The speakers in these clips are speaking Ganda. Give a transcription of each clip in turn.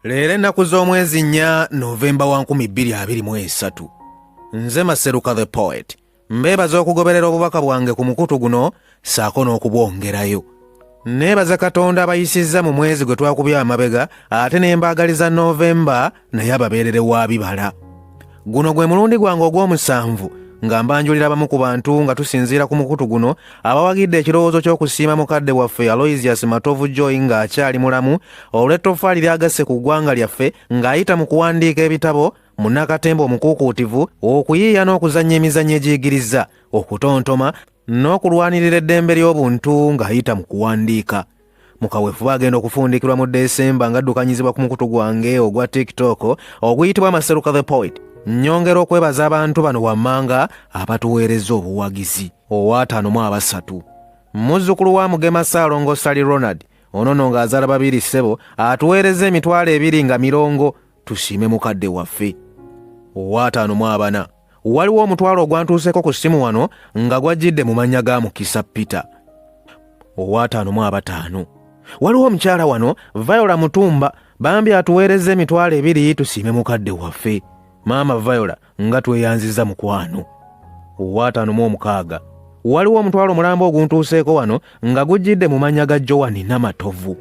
Leero ennaku z'omwezi 4 Novemba 2023. Nze Maseruka the Poet. Mbeebaza okugoberera obubaka bwange ku mukutu guno saako n'okubwongerayo. Neebaza Katonda abayisizza mu mwezi gwe twakubya amabega ate ne mbaagaliza Novemba naye ababeerere wa bibala. Guno gwe mulundi gwange ogw'omusanvu nga mbanjulira abamu ku bantu nga tusinziira ku mukutu guno abawagidde ekirowoozo ky'okusiima mukadde waffe Aloysius Matovu Joy ng'akyali mulamu olw'ettofaali lyagasse ku ggwanga lyaffe ng'ayita mu kuwandiika ebitabo munnakatemba omukuukuutivu okuyiiya n'okuzannya emizannyo egiyigiriza okutontoma n'okulwanirira eddembe ly'obuntu ng'ayita mu kuwandiika. Mukaweefube agenda okufundikirwa mu Desemba ng'addukanyizibwa ku mukutu gwange ogwa TikTok oguyitibwa Maseruka the Poet. Nnyongera okwebaza abantu bano wammanga abatuweereza obuwagizi. Owa 53. Muzzukulu wa Mugema Ssaalongo Sally Ronald onono ng'azaala babiri ssebo atuweereza emitwalo 2 nga mirongo tusiime mukadde waffe. Owa 54. Waliwo omutwalo ogwantuuseko ku ssimu wano nga gwajjidde mu mannya ga Mukisa Peter. Owa 55. Waliwo omukyala wano Viola Mutumba bambi atuweereza emitwalo 2 tusiime mukadde waffe. Maama Viola nga tweyanziza mukwano. Owa 56. Waliwo omutwalo mulambo oguntuuseeko wano nga gujjidde mu mannya ga Joan Namatovu.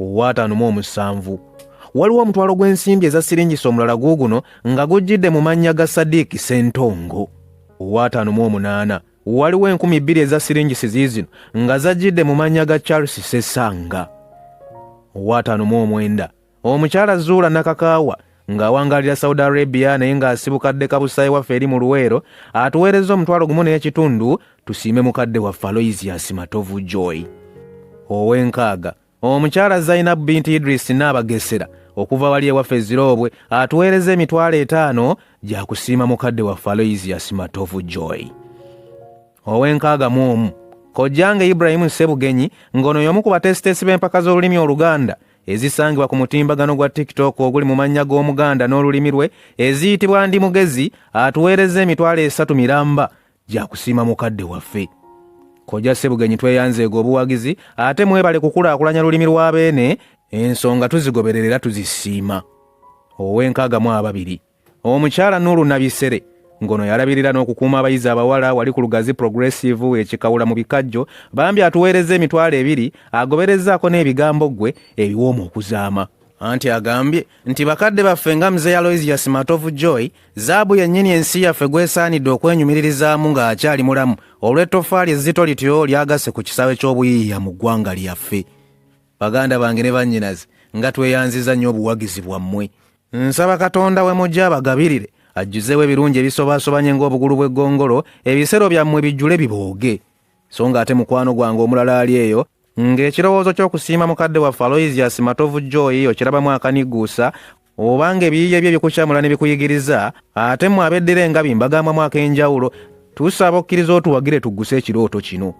Owa 57. Waliwo omutwalo gw'ensimbi eza siringisa omulala guuguno nga gujjidde mu mannya ga Sadiiki Ssentongo. Owa 58. Waliwo 2,000 eza siringisi ziizino nga zajjidde mu mannya ga Charles Sesanga. Owa 59. Omukyala Zuula Nakakaawa ng'awangalira Saudi Arabia naye ng'asibukadde kabusayi waffe eri mu Luweero atuweereza omutwalo gumu n'ekitundu tusiime mukadde waffe Aloysius Matovu Joy. Ow'enkaaga omukyala Zainab binti Idris Naabagesera okuva wali ewaffe Ziroobwe atuweereza emitwalo 5 gya kusiima mukadde waffe Aloysius Matovu Joy. Ow'enkaaga mu omu kojjange Ibrahim Ssebugenyi ng'ono y'omu ku batesitesi b'empaka z'olulimi Oluganda ezisangibwa ku mutimbagano gwa TikTok oguli mu mannya g'Omuganda n'olulimi lwe eziyitibwa Ndi Mugezi atuweereza emitwalo 3 miramba gya kusiima mukadde waffe. Kojja Ssebugenyi tweyanzeego obuwagizi ate mwebale kukulaakulanya lulimi lwa beene ensonga tuzigoberera tuzisiima. Ow'enkaaga mu 2. Omukyala Nuru Nabisere ngono yalabirira n'okukuuma abayizi abawala wali ku Lugazi Progressive ekikawula mu bikajjo bambi atuweereza emitwalo 2 agoberezaako n'ebigambo gwe ebiwooma okuzaama. Anti agambye nti bakadde baffe nga Mzee Aloysius Matovu Joy zaabu yennyini ensi yaffe gwesaanidde okwenyumiririzaamu ng'akyali mulamu olw'ettofaali ezzito lityo lyagasse ku kisaawe ky'obuyiiya mu ggwanga lyaffe. Baganda bange ne bannyinaze nga tweyanziza nnyo obuwagizi bwammwe. Nsaba Katonda we mujja abagabirire ajjuzeewo ebirungi ebisobaasobanye ng'obugulu bw'eggongolo ebisero byammwe bijjule bibooge. So ng'ate mukwano gwange omulala ali eyo ng'ekirowoozo ky'okusiima mukadde waffe Aloysius Matovu Joy okirabamu akaniguusa obanga ebiyiiye bye bikukyamula ne bikuyigiriza ate mmwe abeddira engabi mbagamba ak'enjawulo tusaba okkiriza otuwagire tugguse ekirooto kino.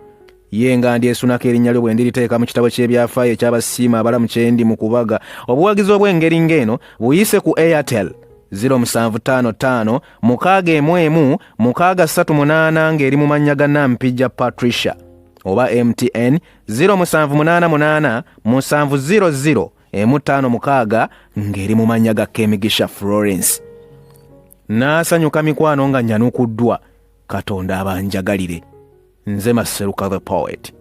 Ye nga ndyesunako erinnya lyo bwe ndiriteeka mu kitabo ky'ebyafaayo eky'abasiima abalamu kye ndi mu kubaga. Obuwagizi obw'engeri ng'eno buyise ku Airtel 0755 611 638 ng'eri mu mannya ga Nampijja Patricia oba MTN 0788 700 56 ng'eri mu mannya ga Kemigisha Florence. Naasanyuka mikwano nga nyanukuddwa. Katonda abanjagalire. Nze Maseruka the Poet.